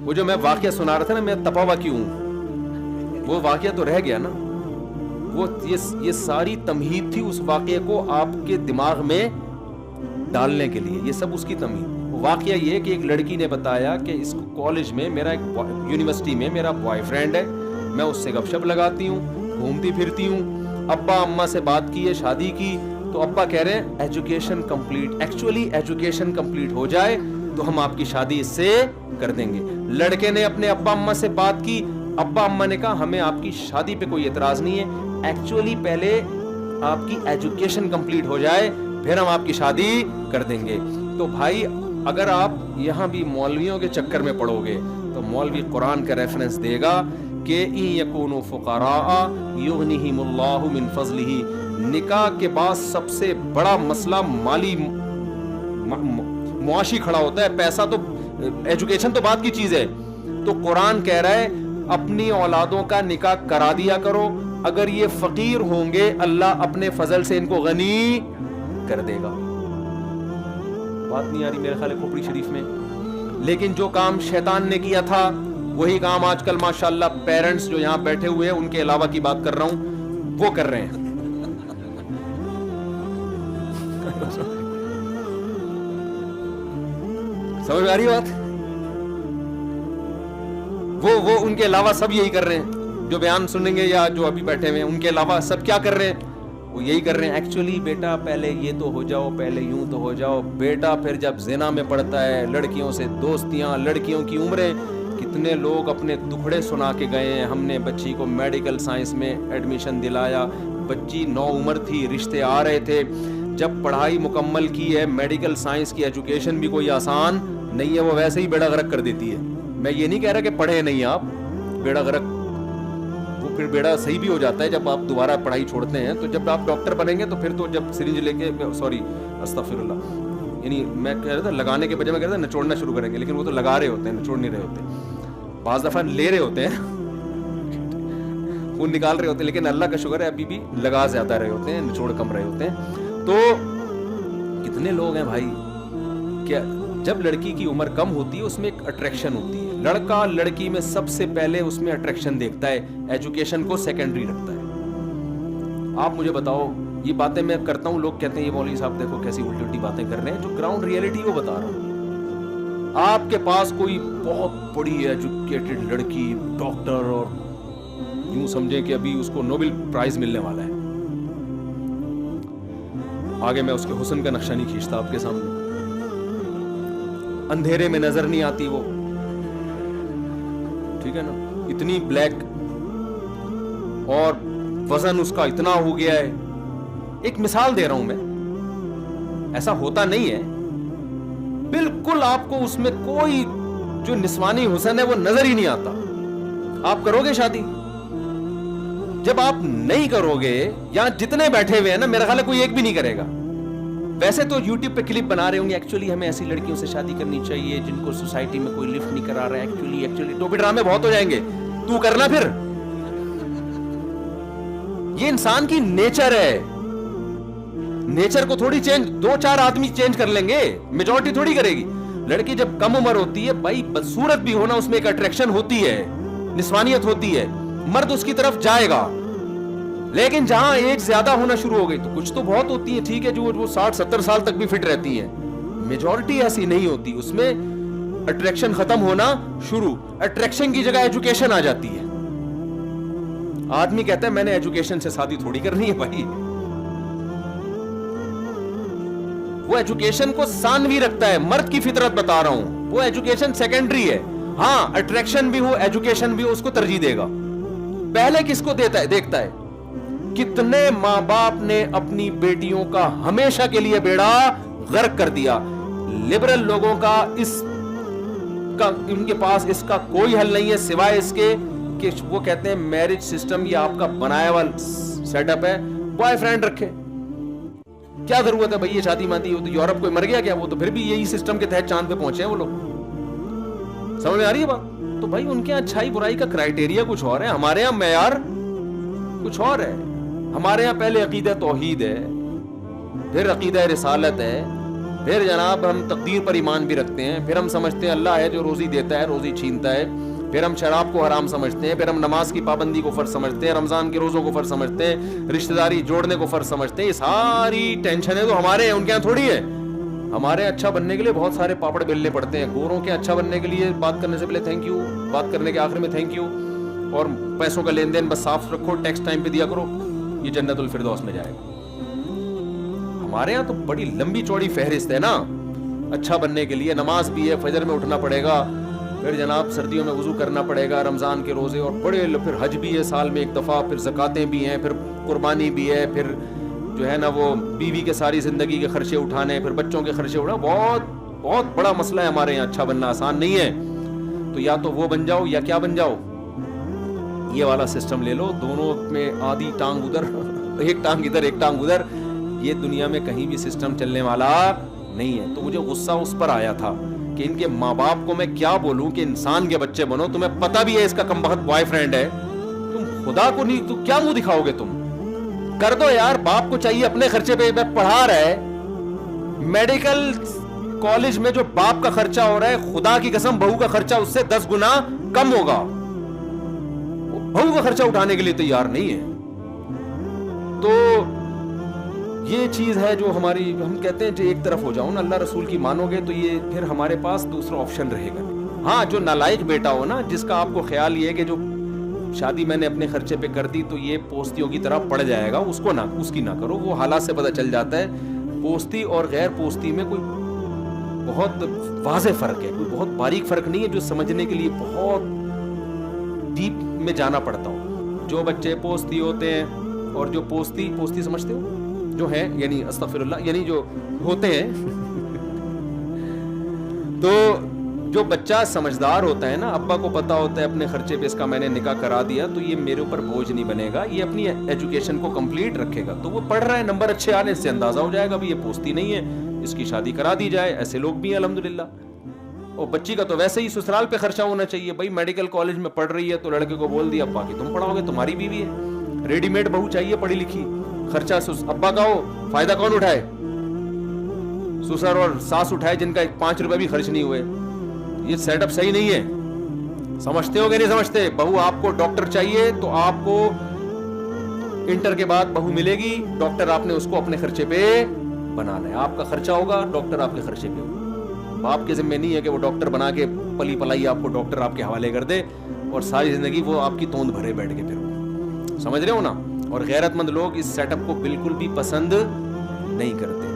وہ جو میں واقعہ سنا رہا تھا نا میں تپا ہوا کیوں ہوں، وہ واقعہ تو رہ گیا نا. وہ یہ ساری تمہید تھی اس واقعے کو آپ کے دماغ میں ڈالنے کے لیے، یہ سب اس کی تمہید. واقعہ یہ کہ ایک لڑکی نے بتایا کہ اس کالج میں میرا یونیورسٹی میں میرا بوائے فرینڈ ہے، میں اس سے گپ شپ لگاتی ہوں، گھومتی پھرتی ہوں. ابا اماں سے بات کی ہے، شادی کی، تو ابا کہہ رہے ہیں education complete, actually education complete ہو جائے تو ہم آپ کی شادی اس سے کر دیں گے. لڑکے نے اپنے ابا اماں سے بات کی، ابا اماں نے کہا ہمیں آپ کی شادی پہ کوئی اعتراض نہیں ہے، ایکچولی پہلے آپ کی ایجوکیشن کمپلیٹ ہو جائے پھر ہم آپ کی شادی کر دیں گے. تو بھائی اگر آپ یہاں بھی مولویوں کے چکر میں پڑو گے تو مولوی قرآن کا ریفرنس دے گا کہ ان یکونوا فقراء یغنیہم اللہ من فضلہ. نکاح کے بعد سب سے بڑا مسئلہ مالی معاشی کھڑا ہوتا ہے، پیسہ تو ایجوکیشن تو بعد کی چیز ہے. تو قرآن کہہ رہا ہے اپنی اولادوں کا نکاح کرا دیا کرو، اگر یہ فقیر ہوں گے اللہ اپنے فضل سے ان کو غنی کر دے گا. بات نہیں آ رہی میرے خیال ہے کھوپڑی شریف میں. لیکن جو کام شیطان نے کیا تھا وہی کام آج کل ماشاءاللہ پیرنٹس جو یہاں بیٹھے ہوئے ہیں ان کے علاوہ کی بات کر رہا ہوں وہ کر رہے ہیں. سمجھ آ رہی بات؟ وہ ان کے علاوہ سب یہی کر رہے ہیں، جو بیان سنیں گے یا جو ابھی بیٹھے ہوئے ہیں ان کے علاوہ سب کیا کر رہے ہیں؟ وہ یہی کر رہے ہیں ایکچولی بیٹا پہلے یہ تو ہو جاؤ، پہلے یوں تو ہو جاؤ. بیٹا پھر جب زنا میں پڑتا ہے، لڑکیوں سے دوستیاں، لڑکیوں کی عمریں، کتنے لوگ اپنے دکھڑے سنا کے گئے ہیں. ہم نے بچی کو میڈیکل سائنس میں ایڈمیشن دلایا، بچی 9 عمر تھی، رشتے آ رہے تھے. جب پڑھائی مکمل کی ہے، میڈیکل سائنس کی ایجوکیشن بھی کوئی آسان نہیں ہے، وہ ویسے ہی بیڑا غرق کر دیتی ہے. میں یہ نہیں کہہ رہا کہ پڑھے نہیں آپ، بیڑا غرق وہ پھر بیڑا صحیح بھی ہو جاتا ہے جب آپ دوبارہ پڑھائی چھوڑتے ہیں. تو جب آپ ڈاکٹر بنیں گے تو پھر تو جب سرنج لے کے سوری استغفر اللہ، یعنی میں کہہ رہا تھا لگانے کے بجائے میں کہہ رہا تھا نچوڑنا شروع کریں گے، لیکن وہ تو لگا رہے ہوتے ہیں، نچوڑ نہیں رہے ہوتے. بعض دفعہ لے رہے ہوتے ہیں خون نکال رہے ہوتے ہیں، لیکن اللہ کا شکر ہے ابھی بھی لگا زیادہ رہے ہوتے ہیں، نچوڑ کم رہے ہوتے ہیں. تو کتنے لوگ ہیں بھائی کیا جب لڑکی کی عمر کم ہوتی ہے اس میں ایک اٹریکشن ہوتی ہے. لڑکا لڑکی میں سب سے پہلے اس میں اٹریکشن دیکھتا ہے، ایجوکیشن کو سیکنڈری رکھتا ہے. آپ مجھے بتاؤ، یہ باتیں میں کرتا ہوں، لوگ کہتے ہیں یہ مولوی صاحب دیکھو کیسی الٹی الٹی باتیں کر رہے ہیں. جو گراؤنڈ ریئلٹی وہ بتا رہا ہوں. آپ کے پاس کوئی بہت بڑی ایجوکیٹڈ لڑکی ڈاکٹر اور یوں سمجھیں کہ ابھی اس کو نوبل پرائز ملنے والا ہے، آگے میں اس کے حسن کا نقشہ نہیں کھینچتا آپ کے سامنے، اندھیرے میں نظر نہیں آتی وہ، ٹھیک ہے نا، اتنی بلیک اور وزن اس کا اتنا ہو گیا ہے. ایک مثال دے رہا ہوں میں، ایسا ہوتا نہیں ہے بالکل. آپ کو اس میں کوئی جو نسوانی حسن ہے وہ نظر ہی نہیں آتا. آپ کرو گے شادی؟ جب آپ نہیں کرو گے، یا جتنے بیٹھے ہوئے ہیں نا میرا خیال ہے کوئی ایک بھی نہیں کرے گا. ویسے تو یوٹیوب پہ کلپ بنا رہے ہوں گے ایکچولی ہمیں ایسی لڑکیوں سے شادی کرنی چاہیے جن کو سوسائٹی میں کوئی لفٹ نہیں کرا رہا ہے، ایکچولی ٹوپی ڈرامے بہت ہو جائیں گے، تو کرنا. پھر یہ انسان کی نیچر ہے، نیچر کو تھوڑی چینج 2-4 آدمی چینج کر لیں گے، میجورٹی تھوڑی کرے گی. لڑکی جب کم عمر ہوتی ہے بھائی بدصورت بھی ہونا اس میں ایک اٹریکشن ہوتی ہے، نسوانیت ہوتی ہے، مرد اس کی طرف جائے گا. لیکن جہاں ایج زیادہ ہونا شروع ہو گئی تو کچھ تو بہت ہوتی ہیں ٹھیک ہے جو 60-70 سال تک بھی فٹ رہتی ہیں، میجورٹی ایسی نہیں ہوتی. اس میں اٹریکشن ختم ہونا شروع، اٹریکشن کی جگہ ایجوکیشن آ جاتی ہے. آدمی کہتا ہے میں نے ایجوکیشن سے شادی تھوڑی کرنی ہے بھائی، وہ ایجوکیشن کو ثانوی رکھتا ہے. مرد کی فطرت بتا رہا ہوں، وہ ایجوکیشن سیکنڈری ہے. ہاں اٹریکشن بھی ہو ایجوکیشن بھی ہو اس کو ترجیح دے گا. پہلے کس کو دیکھتا ہے؟ کتنے ماں باپ نے اپنی بیٹیوں کا ہمیشہ کے لیے بیڑا غرق کر دیا. لبرل لوگوں کا ان کے پاس اس کا کوئی حل نہیں ہے سوائے اس کے کہ وہ کہتے ہیں میرج سسٹم یہ آپ کا بنایا ہوا سیٹ اپ ہے، بوائے فرینڈ رکھے. کیا ضرورت ہے بھائی یہ شادی ماتی ہو؟ تو یورپ کوئی مر گیا کیا؟ وہ تو پھر بھی یہی سسٹم کے تحت چاند پہ پہنچے ہیں وہ لوگ. سمجھ میں آ رہی ہے بات؟ تو بھائی ان کے اچھائی برائی کا کرائٹیریا کچھ اور ہے، ہمارے یہاں معیار کچھ اور ہے. ہمارے یہاں پہلے عقیدہ توحید ہے، پھر عقیدہ رسالت ہے، پھر جناب ہم تقدیر پر ایمان بھی رکھتے ہیں, پھر ہم سمجھتے ہیں اللہ ہے جو روزی دیتا ہے, روزی چھینتا ہے, پھر ہم شراب کو حرام سمجھتے ہیں, پھر ہم نماز کی پابندی کو فرض سمجھتے ہیں, رمضان کے روزوں کو فرض سمجھتے ہیں, رشتہ داری جوڑنے کو فرض سمجھتے ہیں. یہ ساری ٹینشنیں تو ہمارے ہیں, ان کے یہاں تھوڑی ہے. ہمارے اچھا بننے کے لیے بہت سارے پاپڑ بیلنے پڑتے ہیں. گوروں کے اچھا بننے کے لیے بات کرنے سے پہلے تھینک یو, بات کرنے کے آخر میں تھینک یو, اور پیسوں کا لین دین بس صاف رکھو, ٹیکس ٹائم پہ دیا کرو, یہ جنت الفردوس میں جائے گا. ہمارے یہاں تو بڑی لمبی چوڑی فہرست ہے نا اچھا بننے کے لیے. نماز بھی ہے, فجر میں اٹھنا پڑے گا, پھر جناب سردیوں میں وضو کرنا پڑے گا, رمضان کے روزے, اور بڑے, پھر حج بھی ہے سال میں ایک دفعہ, پھر زکاتیں بھی ہیں, پھر قربانی بھی ہے, پھر جو ہے نا وہ بیوی کے ساری زندگی کے خرچے اٹھانے, پھر بچوں کے خرچے اٹھانا. بہت بہت بڑا مسئلہ ہے ہمارے یہاں. اچھا بننا آسان نہیں ہے. تو یا تو وہ بن جاؤ یا کیا بن جاؤ, یہ والا سسٹم لے لو, دونوں میں آدھی ٹانگ ادھر, ایک ٹانگ ادھر ایک ٹانگ ادھر. یہ دنیا میں کہیں بھی سسٹم چلنے والا نہیں ہے. تو مجھے غصہ اس پر آیا تھا کہ ان کے ماں باپ کو میں کیا بولوں کہ انسان کے بچے بنو, تمہیں پتہ بھی ہے اس کا کمبخت بوائے فرینڈ ہے, تم خدا کو نہیں, تو کیا منہ دکھاؤ گے تم؟ کر دو یار. باپ کو چاہیے اپنے خرچے پہ پڑھا رہا ہے, میڈیکل کالج میں جو باپ کا خرچہ ہو رہا ہے, خدا کی قسم بہو کا خرچہ اس سے 10 گنا کم ہوگا. بہو کا خرچہ اٹھانے کے لیے تیار نہیں ہے. تو یہ چیز ہے جو ہماری, ہم کہتے ہیں جو ایک طرف ہو جاؤ نا, اللہ رسول کی مانو گے تو یہ پھر ہمارے پاس دوسرا آپشن رہے گا. ہاں جو نالائق بیٹا ہو نا, جس کا آپ کو خیال یہ ہے کہ جو شادی میں نے اپنے خرچے پہ کر دی تو یہ پوستیوں کی طرح پڑ جائے گا, اس کو نہ, اس کی نہ کرو. وہ حالات سے پتہ چل جاتا ہے پوستی اور غیر پوستی میں کوئی بہت واضح فرق ہے, کوئی بہت باریک فرق نہیں ہے جو سمجھنے کے لیے بہت ڈیپ میں جانا پڑتا ہو. جو بچے پوستی ہوتے ہیں اور جو پوستی سمجھتے ہو جو ہے, یعنی استغفر اللہ, یعنی جو ہوتے ہیں, تو جو بچہ سمجھدار ہوتا ہے نا, ابا کو پتا ہوتا ہے اپنے خرچے پہ اس کا میں نے نکاح کرا دیا تو یہ میرے اوپر بوجھ نہیں بنے گا, یہ اپنی ایجوکیشن کو کمپلیٹ رکھے گا. تو وہ پڑھ رہا ہے, نمبر اچھے آنے سے اندازہ ہو جائے گا بھی یہ پوستی نہیں ہے, اس کی شادی کرا دی جائے. ایسے لوگ بھی ہیں الحمدللہ. اور بچی کا تو ویسے ہی سسرال پہ خرچہ ہونا چاہیے. بھائی میڈیکل کالج میں پڑھ رہی ہے تو لڑکے کو بول دیا ابا کہ تم پڑھاؤ گے, تمہاری بیوی ہے. ریڈی میڈ بہو چاہیے پڑھی لکھی, خرچہ ابا کا ہو, فائدہ کون اٹھائے؟ سسر اور ساس اٹھائے جن کا 5 روپے بھی خرچ نہیں ہوئے. یہ سیٹ اپ صحیح نہیں ہے. سمجھتے ہو کہ نہیں سمجھتے؟ بہو آپ کو ڈاکٹر چاہیے تو آپ کو انٹر کے بعد بہو ملے گی, ڈاکٹر آپ نے اس کو اپنے خرچے پہ بنانا ہے. آپ کا خرچہ ہوگا, ڈاکٹر آپ کے خرچے پہ ہوگا. باپ کے ذمہ نہیں ہے کہ وہ ڈاکٹر بنا کے پلی پلائی آپ کو ڈاکٹر آپ کے حوالے کر دے اور ساری زندگی وہ آپ کی توند بھرے بیٹھ کے پھر. سمجھ رہے ہو نا؟ اور غیرت مند لوگ اس سیٹ اپ کو بالکل بھی پسند نہیں کرتے.